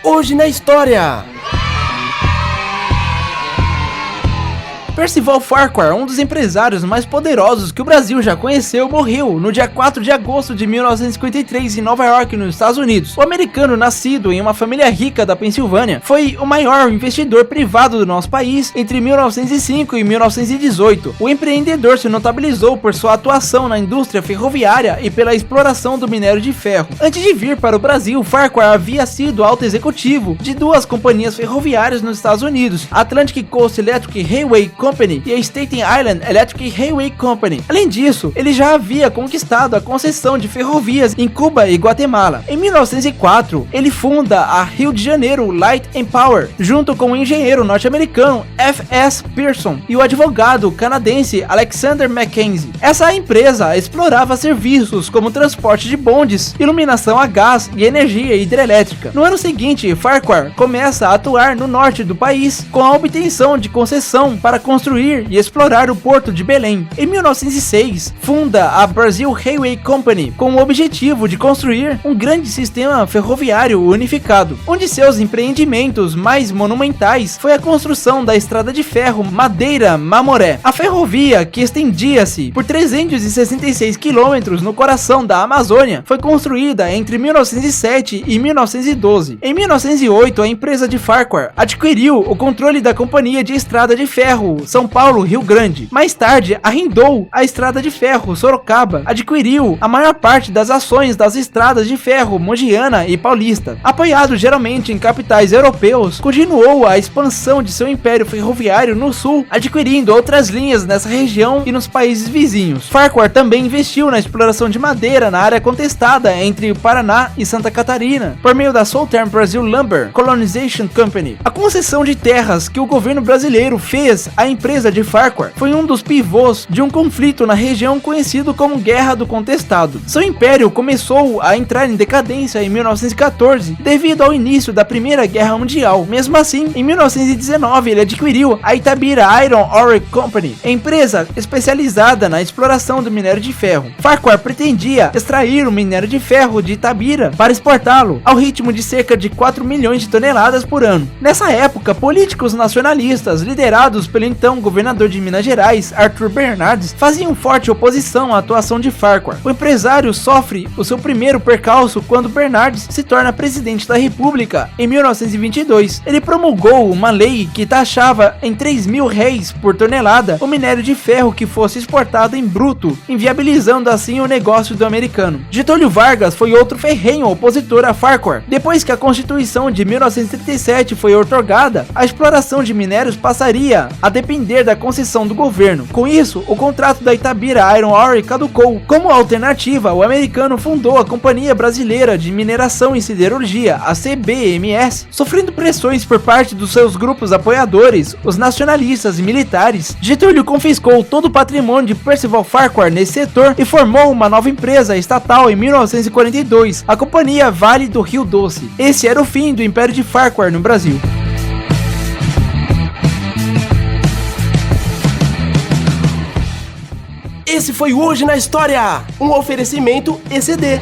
Hoje na história. Percival Farquhar, um dos empresários mais poderosos que o Brasil já conheceu, morreu no dia 4 de agosto de 1953 em Nova York, nos Estados Unidos. O americano, nascido em uma família rica da Pensilvânia, foi o maior investidor privado do nosso país entre 1905 e 1918. O empreendedor se notabilizou por sua atuação na indústria ferroviária e pela exploração do minério de ferro. Antes de vir para o Brasil, Farquhar havia sido alto executivo de duas companhias ferroviárias nos Estados Unidos, a Atlantic Coast Electric Railway Company e a Staten Island Electric Railway Company. Além disso, ele já havia conquistado a concessão de ferrovias em Cuba e Guatemala. Em 1904, ele funda a Rio de Janeiro Light and Power, junto com o engenheiro norte-americano F.S. Pearson e o advogado canadense Alexander Mackenzie. Essa empresa explorava serviços como transporte de bondes, iluminação a gás e energia hidrelétrica. No ano seguinte, Farquhar começa a atuar no norte do país com a obtenção de concessão para construir e explorar o porto de Belém. Em 1906, funda a Brazil Railway Company com o objetivo de construir um grande sistema ferroviário unificado. Um de seus empreendimentos mais monumentais foi a construção da estrada de ferro Madeira-Mamoré. A ferrovia, que estendia-se por 366 quilômetros no coração da Amazônia, foi construída entre 1907 e 1912. Em 1908, a empresa de Farquhar adquiriu o controle da Companhia de Estrada de Ferro São Paulo-Rio Grande. Mais tarde, arrendou a Estrada de Ferro Sorocaba, adquiriu a maior parte das ações das estradas de ferro Mogiana e Paulista. Apoiado geralmente em capitais europeus, continuou a expansão de seu império ferroviário no sul, adquirindo outras linhas nessa região e nos países vizinhos. Farquhar também investiu na exploração de madeira na área contestada entre o Paraná e Santa Catarina, por meio da Southern Brazil Lumber Colonization Company. A concessão de terras que o governo brasileiro fez à empresa de Farquhar foi um dos pivôs de um conflito na região conhecido como Guerra do Contestado. Seu império começou a entrar em decadência em 1914 devido ao início da Primeira Guerra Mundial. Mesmo assim, em 1919 ele adquiriu a Itabira Iron Ore Company, empresa especializada na exploração do minério de ferro. Farquhar pretendia extrair o minério de ferro de Itabira para exportá-lo ao ritmo de cerca de 4 milhões de toneladas por ano. Nessa época, políticos nacionalistas liderados pelo então governador de Minas Gerais, Arthur Bernardes, faziam forte oposição à atuação de Farquhar. O empresário sofre o seu primeiro percalço quando Bernardes se torna presidente da República em 1922. Ele promulgou uma lei que taxava em 3.000 réis por tonelada o minério de ferro que fosse exportado em bruto, inviabilizando assim o negócio do americano. Getúlio Vargas foi outro ferrenho opositor a Farquhar. Depois que a Constituição de 1937 foi outorgada, a exploração de minérios passaria a depender da concessão do governo. Com isso, o contrato da Itabira Iron Ore caducou. Como alternativa, o americano fundou a Companhia Brasileira de Mineração e Siderurgia, a CBMS. Sofrendo pressões por parte dos seus grupos apoiadores, os nacionalistas e militares, Getúlio confiscou todo o patrimônio de Percival Farquhar nesse setor e formou uma nova empresa estatal em 1942, a Companhia Vale do Rio Doce. Esse era o fim do Império de Farquhar no Brasil. Esse foi o Hoje na História, um oferecimento ECD.